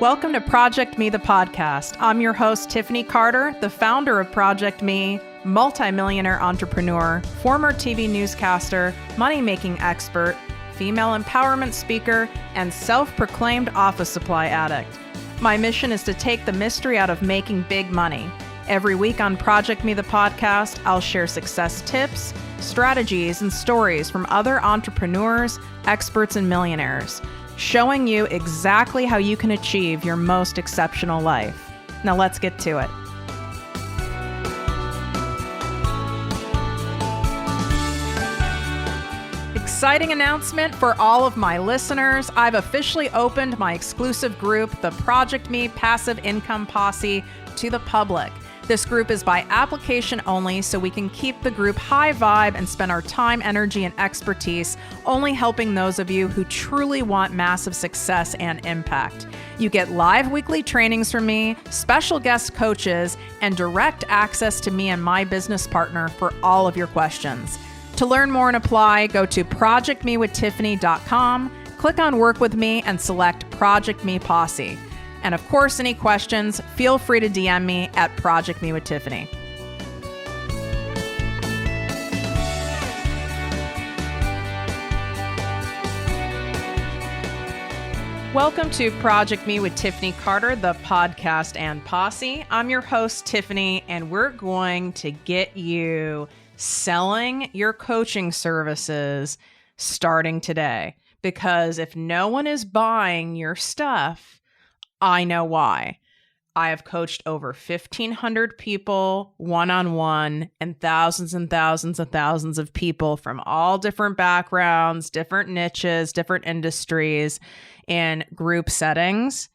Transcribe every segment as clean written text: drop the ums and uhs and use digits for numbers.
Welcome to ProjectME, the podcast. I'm your host, Tiffany Carter, the founder of ProjectME, multimillionaire entrepreneur, former TV newscaster, money-making expert, female empowerment speaker, and self-proclaimed office supply addict. My mission is to take the mystery out of making big money. Every week on ProjectME, the podcast, I'll share success tips, strategies, and stories from other entrepreneurs, experts, and millionaires, showing you exactly how you can achieve your most exceptional life. Now let's get to it. Exciting announcement for all of my listeners. I've officially opened my exclusive group, the ProjectME Passive Income Posse, to the public. This group is by application only, so we can keep the group high vibe and spend our time, energy, and expertise only helping those of you who truly want massive success and impact. You get live weekly trainings from me, special guest coaches, and direct access to me and my business partner for all of your questions. To learn more and apply, go to ProjectMeWithTiffany.com, click on Work With Me, and select ProjectME Posse. And of course, any questions, feel free to DM me at ProjectME with Tiffany. Welcome to ProjectME with Tiffany Carter, the podcast and posse. I'm your host, Tiffany, and we're going to get you selling your coaching services starting today. Because if no one is buying your stuff, I know why. I have coached over 1,500 people one-on-one and thousands of people from all different backgrounds, different niches, different industries in group settings.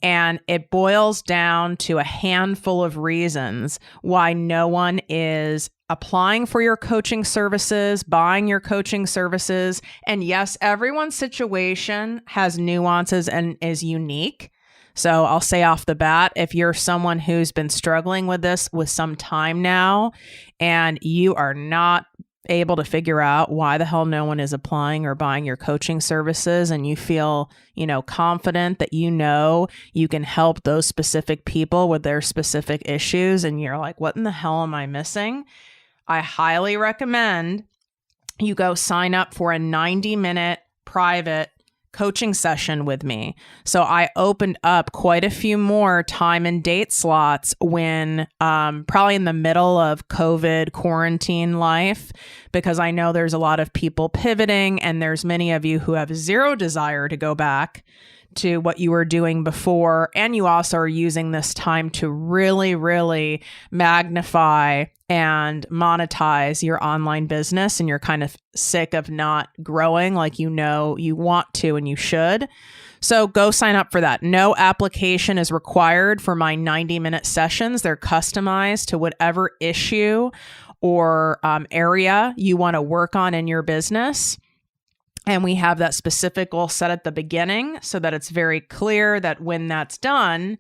And it boils down to a handful of reasons why no one is applying for your coaching services, buying your coaching services. And yes, everyone's situation has nuances and is unique. So I'll say off the bat, if you're someone who's been struggling with this with some time now, and you are not able to figure out why the hell no one is applying or buying your coaching services, and you feel, confident that you can help those specific people with their specific issues, and you're like, what in the hell am I missing? I highly recommend you go sign up for a 90-minute private coaching session with me. So I opened up quite a few more time and date slots when probably in the middle of COVID quarantine life, because I know there's a lot of people pivoting and there's many of you who have zero desire to go back to what you were doing before. And you also are using this time to really, really magnify and monetize your online business. And you're kind of sick of not growing like you want to and you should. So go sign up for that. No application is required for my 90-minute sessions. They're customized to whatever issue or area you want to work on in your business. And we have that specific goal set at the beginning so that it's very clear that when that's done,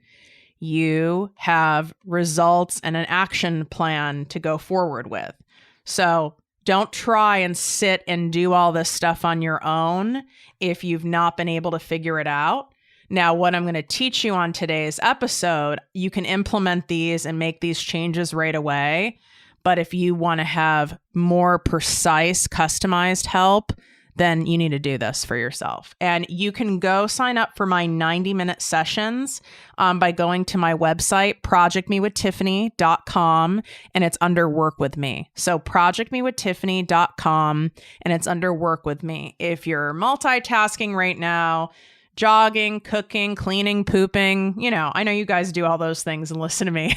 you have results and an action plan to go forward with. So don't try and sit and do all this stuff on your own if you've not been able to figure it out. Now, what I'm going to teach you on today's episode, you can implement these and make these changes right away. But if you want to have more precise, customized help, then you need to do this for yourself. And you can go sign up for my 90-minute sessions by going to my website, ProjectMeWithTiffany.com, and it's under Work With Me. So ProjectMeWithTiffany.com, and it's under Work With Me. If you're multitasking right now, jogging, cooking, cleaning, pooping, I know you guys do all those things and listen to me.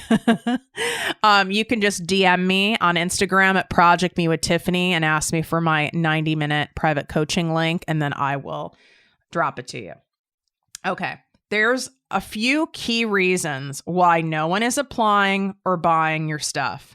You can just DM me on Instagram at ProjectMeWithTiffany and ask me for my 90-minute private coaching link, and then I will drop it to you. Okay. There's a few key reasons why no one is applying or buying your stuff.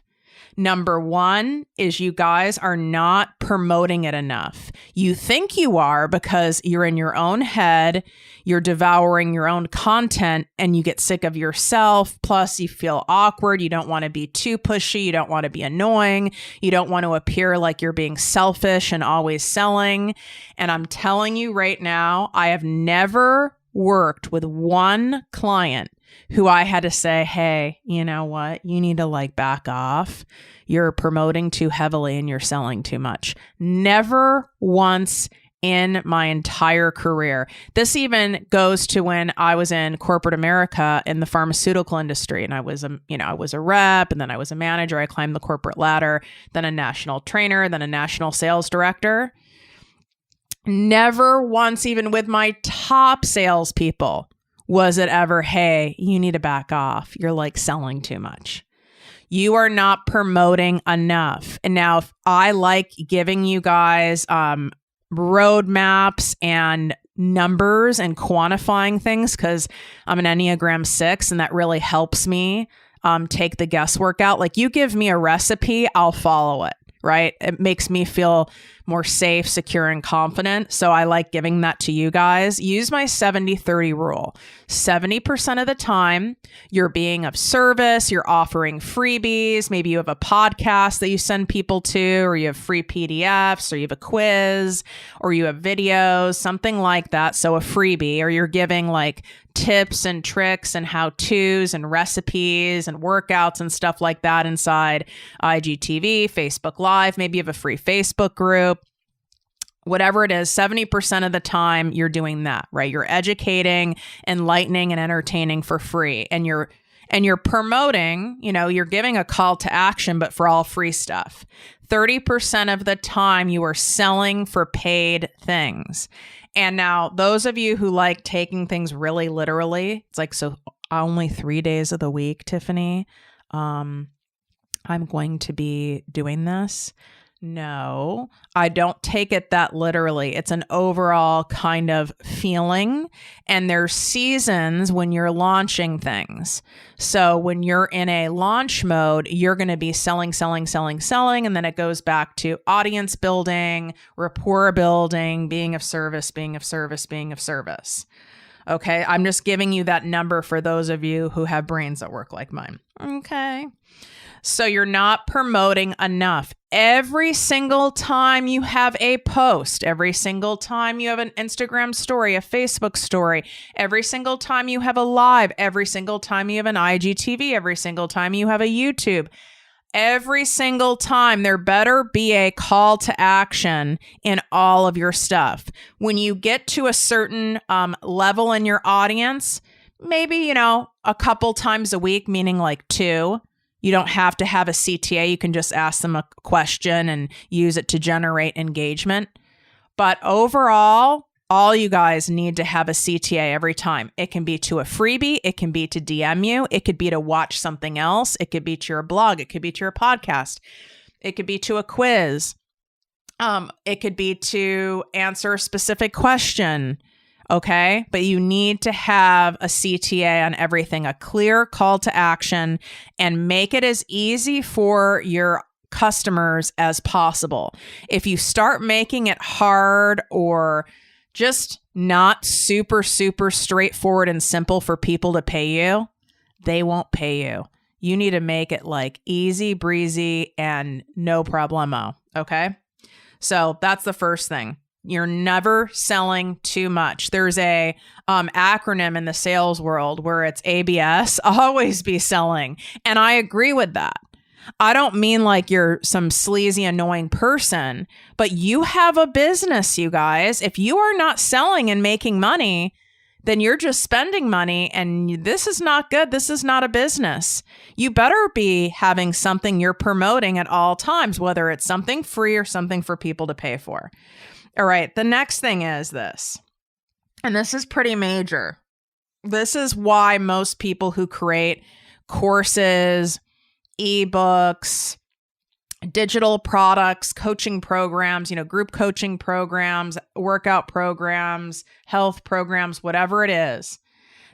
Number one is you guys are not promoting it enough. You think you are because you're in your own head, you're devouring your own content, and you get sick of yourself. Plus, you feel awkward. You don't want to be too pushy. You don't want to be annoying. You don't want to appear like you're being selfish and always selling. And I'm telling you right now, I have never worked with one client who I had to say, hey, you know what? You need to like back off. You're promoting too heavily and you're selling too much. Never once in my entire career. This even goes to when I was in corporate America in the pharmaceutical industry, and I was a rep, and then I was a manager. I climbed the corporate ladder, then a national trainer, then a national sales director. Never once, even with my top salespeople, was it ever, hey, you need to back off. You're like selling too much. You are not promoting enough. And now if I like giving you guys roadmaps and numbers and quantifying things, because I'm an Enneagram 6 and that really helps me take the guesswork out. Like, you give me a recipe, I'll follow it, right? It makes me feel more safe, secure, and confident. So I like giving that to you guys. Use my 70-30 rule. 70% of the time, you're being of service, you're offering freebies. Maybe you have a podcast that you send people to, or you have free PDFs, or you have a quiz, or you have videos, something like that. So a freebie, or you're giving like tips and tricks and how-tos and recipes and workouts and stuff like that inside IGTV, Facebook Live. Maybe you have a free Facebook group. Whatever it is, 70% of the time you're doing that, right? You're educating, enlightening, and entertaining for free. And you're promoting, you're giving a call to action, but for all free stuff. 30% of the time you are selling for paid things. And now those of you who like taking things really literally, it's like, so only 3 days of the week, Tiffany, I'm going to be doing this. No, I don't take it that literally. It's an overall kind of feeling. And there's seasons when you're launching things. So when you're in a launch mode, you're going to be selling. And then it goes back to audience building, rapport building, being of service. Okay. I'm just giving you that number for those of you who have brains that work like mine. Okay. So you're not promoting enough. Every single time you have a post, every single time you have an Instagram story, a Facebook story, every single time you have a live, every single time you have an IGTV, every single time you have a YouTube, every single time there better be a call to action in all of your stuff. When you get to a certain level in your audience, maybe, a couple times a week, meaning like 2. You don't have to have a CTA. You can just ask them a question and use it to generate engagement. But overall, all you guys need to have a CTA every time. It can be to a freebie. It can be to DM you. It could be to watch something else. It could be to your blog. It could be to your podcast. It could be to a quiz. It could be to answer a specific question. Okay, but you need to have a CTA on everything, a clear call to action, and make it as easy for your customers as possible. If you start making it hard or just not super straightforward and simple for people to pay you, they won't pay you. You need to make it like easy breezy and no problemo. Okay, so that's the first thing. You're never selling too much. There's a acronym in the sales world where it's ABS, always be selling. And I agree with that. I don't mean like you're some sleazy, annoying person, but you have a business, you guys. If you are not selling and making money, then you're just spending money, and this is not good. This is not a business. You better be having something you're promoting at all times, whether it's something free or something for people to pay for. All right, the next thing is this, and this is pretty major. This is why most people who create courses, ebooks, digital products, coaching programs, group coaching programs, workout programs, health programs, whatever it is,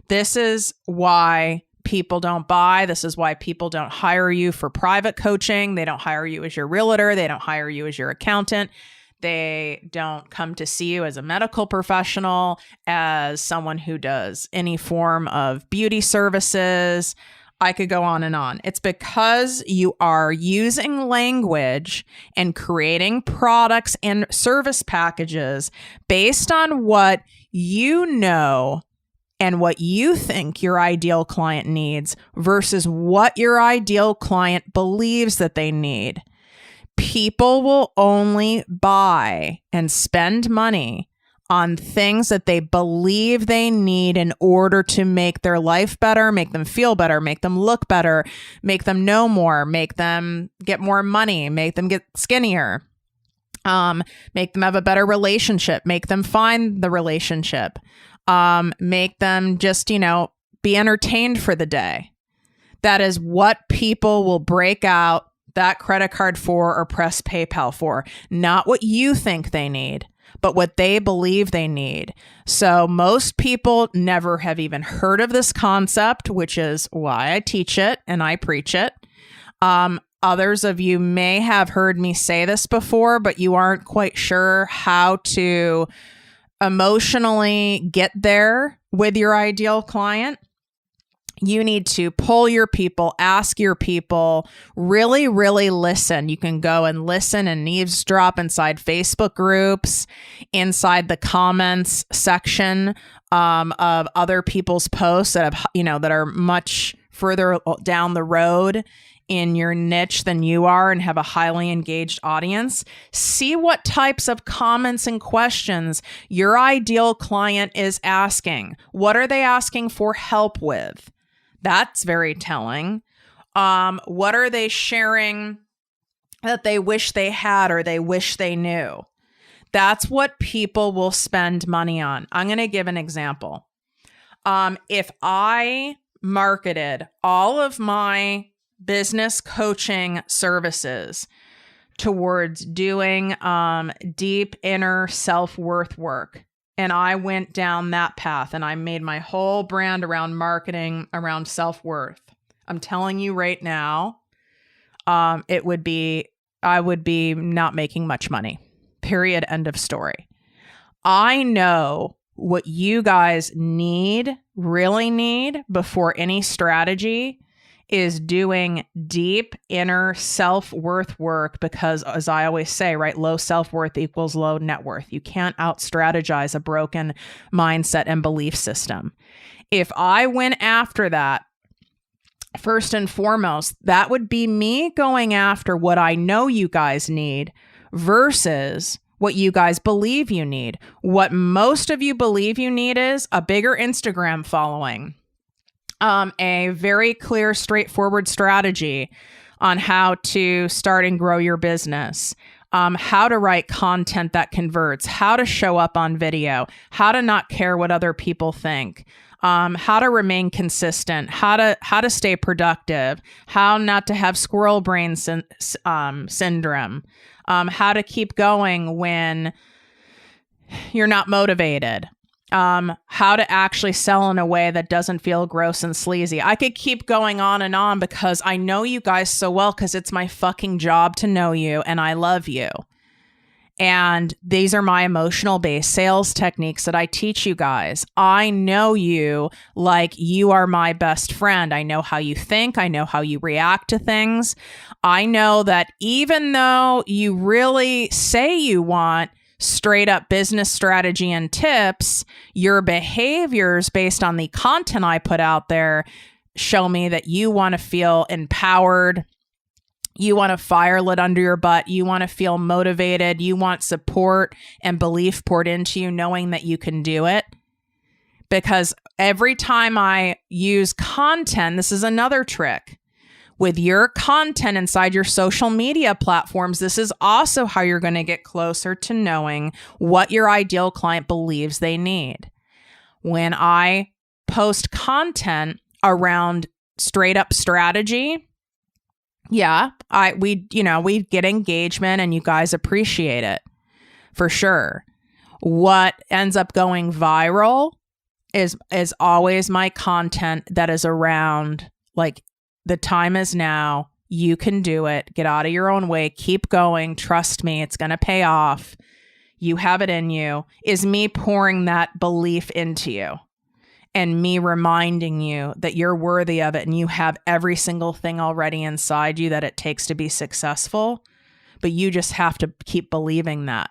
this is why people don't buy. This is why people don't hire you for private coaching. They don't hire you as your realtor. They don't hire you as your accountant. They don't come to see you as a medical professional, as someone who does any form of beauty services. I could go on and on. It's because you are using language and creating products and service packages based on what you know and what you think your ideal client needs versus what your ideal client believes that they need. People will only buy and spend money on things that they believe they need in order to make their life better, make them feel better, make them look better, make them know more, make them get more money, make them get skinnier, make them have a better relationship, make them find the relationship, make them just, be entertained for the day. That is what people will break out that credit card for or press PayPal for, not what you think they need, but what they believe they need. So most people never have even heard of this concept, which is why I teach it and I preach it. Others of you may have heard me say this before, but you aren't quite sure how to emotionally get there with your ideal client. You need to poll your people, ask your people, really, really listen. You can go and listen and eavesdrop inside Facebook groups, inside the comments section of other people's posts that have, that are much further down the road in your niche than you are and have a highly engaged audience. See what types of comments and questions your ideal client is asking. What are they asking for help with? That's very telling. What are they sharing that they wish they had or they wish they knew? That's what people will spend money on. I'm going to give an example. If I marketed all of my business coaching services towards doing deep inner self-worth work, and I went down that path and I made my whole brand around marketing, around self-worth, I'm telling you right now, I would be not making much money. Period. End of story. I know what you guys really need before any strategy is doing deep inner self-worth work, because as I always say, right, low self-worth equals low net worth. You can't out-strategize a broken mindset and belief system. If I went after that, first and foremost, that would be me going after what I know you guys need versus what you guys believe you need. What most of you believe you need is a bigger Instagram following. A very clear, straightforward strategy on how to start and grow your business, how to write content that converts, how to show up on video, how to not care what other people think, how to remain consistent, how to stay productive, how not to have squirrel brain syndrome, how to keep going when you're not motivated. How to actually sell in a way that doesn't feel gross and sleazy. I could keep going on and on because I know you guys so well, because it's my fucking job to know you and I love you. And these are my emotional based sales techniques that I teach you guys. I know you like you are my best friend. I know how you think. I know how you react to things. I know that even though you really say you want straight up business strategy and tips, your behaviors based on the content I put out there show me that you want to feel empowered. You want a fire lit under your butt. You want to feel motivated. You want support and belief poured into you, knowing that you can do it. Because every time I use content, this is another trick. With your content inside your social media platforms, this is also how you're going to get closer to knowing what your ideal client believes they need. When I post content around straight up strategy, we get engagement and you guys appreciate it for sure. What ends up going viral is always my content that is around like, the time is now. You can do it. Get out of your own way. Keep going. Trust me. It's going to pay off. You have it in you. Is me pouring that belief into you and me reminding you that you're worthy of it and you have every single thing already inside you that it takes to be successful. But you just have to keep believing that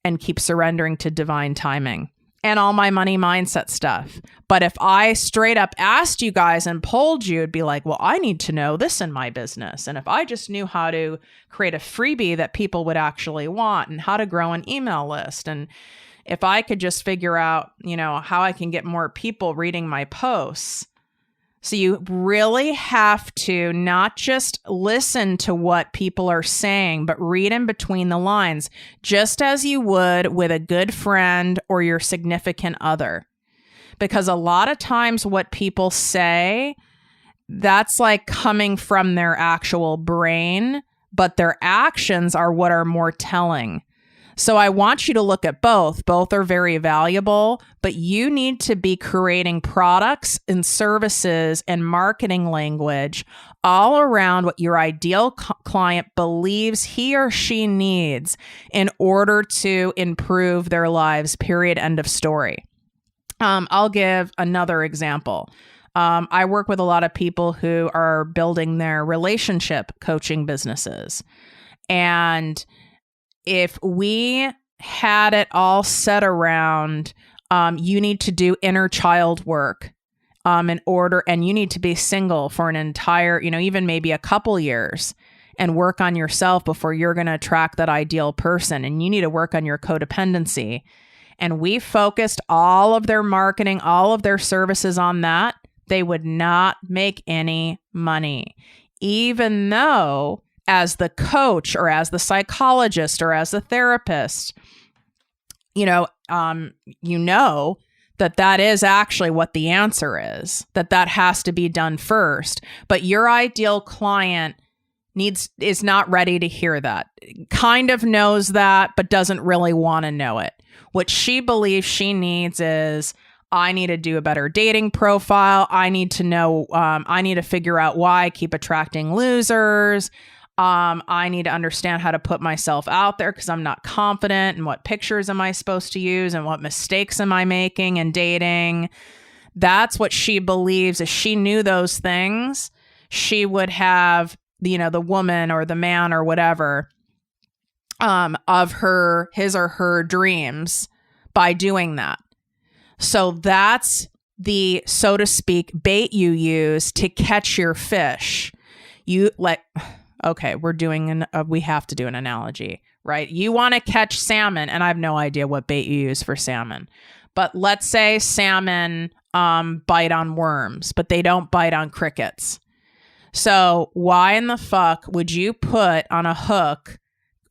and keep surrendering to divine timing. and all my money mindset stuff. But if I straight up asked you guys and polled you, it'd be like, well, I need to know this in my business. And if I just knew how to create a freebie that people would actually want and how to grow an email list, and if I could just figure out, how I can get more people reading my posts. So you really have to not just listen to what people are saying, but read in between the lines, just as you would with a good friend or your significant other. Because a lot of times what people say, that's like coming from their actual brain, but their actions are what are more telling. So I want you to look at both. Both are very valuable, but you need to be creating products and services and marketing language all around what your ideal client believes he or she needs in order to improve their lives, period, end of story. I'll give another example. I work with a lot of people who are building their relationship coaching businesses. And if we had it all set around, you need to do inner child work in order, and you need to be single for an entire, even maybe a couple years and work on yourself before you're going to attract that ideal person. And you need to work on your codependency. And we focused all of their marketing, all of their services on that. They would not make any money, even though as the coach or as the psychologist or as the therapist, that is actually what the answer is, that has to be done first. But your ideal client is not ready to hear that, kind of knows that, but doesn't really want to know it. What she believes she needs is, I need to do a better dating profile. I need to know, I need to figure out why I keep attracting losers. I need to understand how to put myself out there because I'm not confident, and what pictures am I supposed to use and what mistakes am I making in dating. That's what she believes. If she knew those things, she would have, the woman or the man or whatever of his or her dreams by doing that. So that's the, so to speak, bait you use to catch your fish. Okay, we have to do an analogy, right? You want to catch salmon, and I have no idea what bait you use for salmon. But let's say salmon bite on worms, but they don't bite on crickets. So why in the fuck would you put on a hook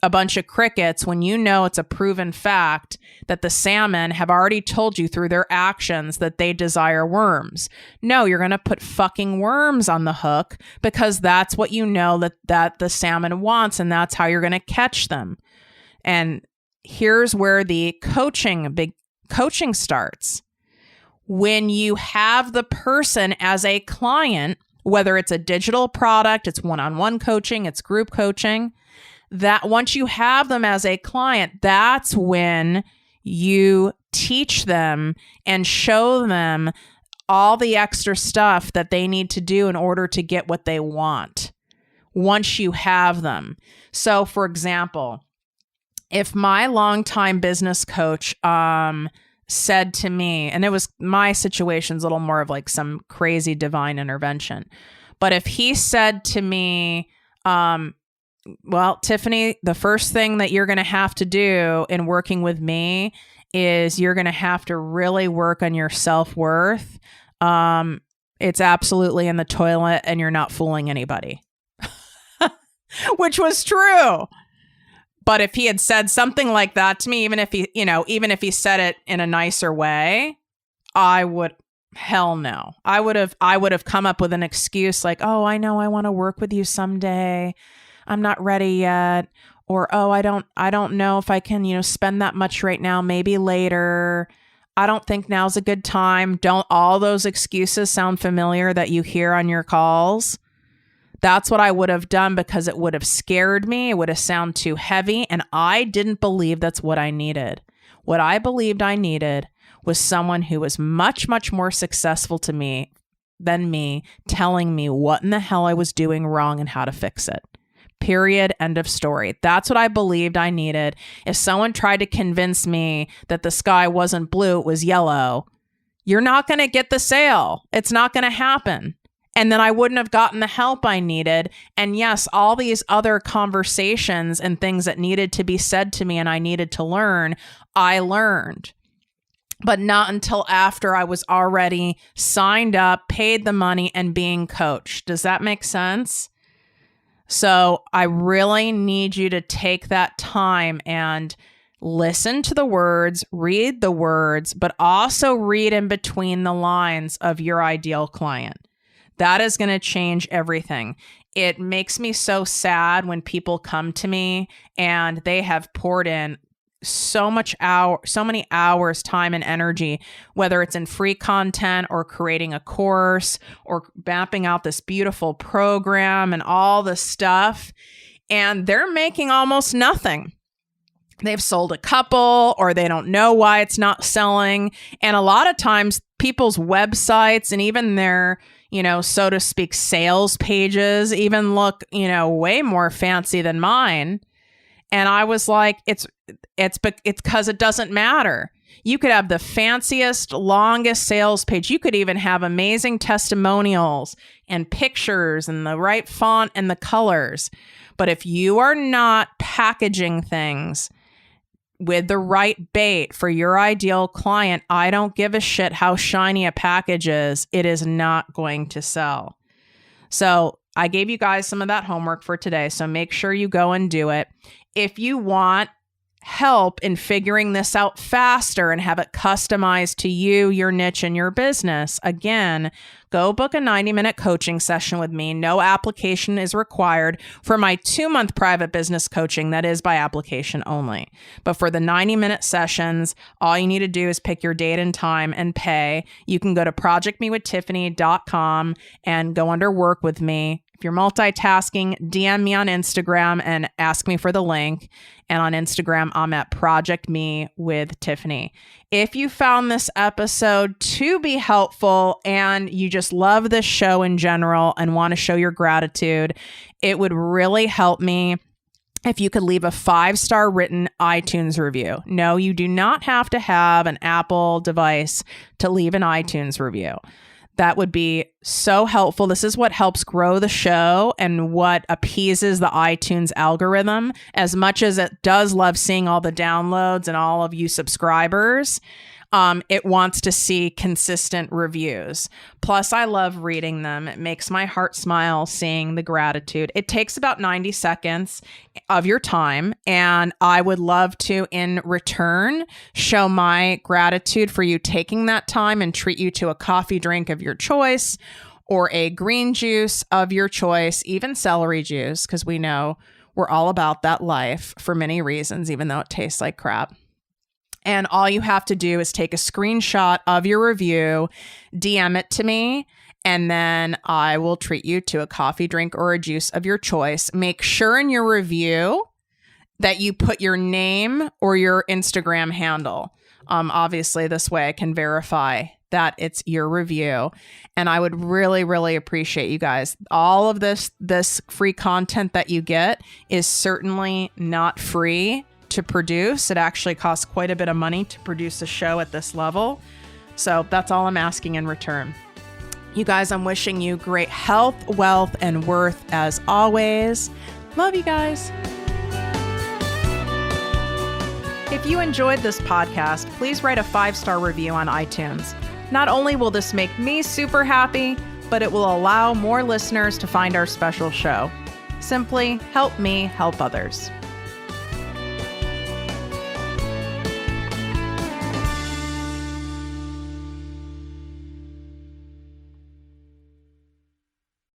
a bunch of crickets when you know it's a proven fact that the salmon have already told you through their actions that they desire worms? No, you're going to put fucking worms on the hook because that's what you know that the salmon wants, and that's how you're going to catch them. And here's where the big coaching starts. When you have the person as a client, whether it's a digital product, it's one-on-one coaching, it's group coaching, that once you have them as a client, that's when you teach them and show them all the extra stuff that they need to do in order to get what they want once you have them. So for example, if my longtime business coach said to me, and it was my situation's a little more of like some crazy divine intervention, but if he said to me, well, Tiffany, the first thing that you're going to have to do in working with me is you're going to have to really work on your self-worth. It's absolutely in the toilet and you're not fooling anybody, which was true. But if he had said something like that to me, even if he said it in a nicer way, hell no. I would have come up with an excuse like, oh, I know I want to work with you someday. I'm not ready yet. Or, oh, I don't know if I can, spend that much right now, maybe later. I don't think now's a good time. Don't all those excuses sound familiar that you hear on your calls? That's what I would have done because it would have scared me. It would have sounded too heavy. And I didn't believe that's what I needed. What I believed I needed was someone who was much, much more successful than me, telling me what in the hell I was doing wrong and how to fix it. Period. End of story. That's what I believed I needed. If someone tried to convince me that the sky wasn't blue, it was yellow, you're not going to get the sale. It's not going to happen. And then I wouldn't have gotten the help I needed. And yes, all these other conversations and things that needed to be said to me and I needed to learn, I learned. But not until after I was already signed up, paid the money, and being coached. Does that make sense? So I really need you to take that time and listen to the words, read the words, but also read in between the lines of your ideal client. That is going to change everything. It makes me so sad when people come to me and they have poured in so many hours, time, and energy, whether it's in free content or creating a course or mapping out this beautiful program and all this stuff, and they're making almost nothing. They've sold a couple, or they don't know why it's not selling. And a lot of times people's websites and even their, so to speak, sales pages even look, way more fancy than mine. And I was like, it's because it doesn't matter. You could have the fanciest, longest sales page. You could even have amazing testimonials and pictures and the right font and the colors. But if you are not packaging things with the right bait for your ideal client, I don't give a shit how shiny a package is. It is not going to sell. So I gave you guys some of that homework for today. So make sure you go and do it. If you want help in figuring this out faster and have it customized to you, your niche, and your business, again, go book a 90-minute coaching session with me. No application is required for my 2-month private business coaching. That is by application only. But for the 90-minute sessions, all you need to do is pick your date and time and pay. You can go to ProjectMeWithTiffany.com and go under work with me. If you're multitasking, DM me on Instagram and ask me for the link. And on Instagram, I'm at ProjectME with Tiffany. If you found this episode to be helpful and you just love this show in general and want to show your gratitude, it would really help me if you could leave a 5-star written iTunes review. No, you do not have to have an Apple device to leave an iTunes review. That would be so helpful. This is what helps grow the show and what appeases the iTunes algorithm. As much as it does love seeing all the downloads and all of you subscribers, it wants to see consistent reviews. Plus, I love reading them. It makes my heart smile seeing the gratitude. It takes about 90 seconds of your time, and I would love to, in return, show my gratitude for you taking that time and treat you to a coffee drink of your choice or a green juice of your choice, even celery juice, because we know we're all about that life for many reasons, even though it tastes like crap. And all you have to do is take a screenshot of your review, DM it to me, and then I will treat you to a coffee drink or a juice of your choice. Make sure in your review that you put your name or your Instagram handle. Obviously, this way I can verify that it's your review. And I would really, really appreciate you guys. All of this free content that you get is certainly not free to produce. It actually costs quite a bit of money to produce a show at this level. So that's all I'm asking in return. You guys, I'm wishing you great health, wealth, and worth as always. Love you guys. If you enjoyed this podcast, please write a 5-star review on iTunes. Not only will this make me super happy, but it will allow more listeners to find our special show. Simply help me help others.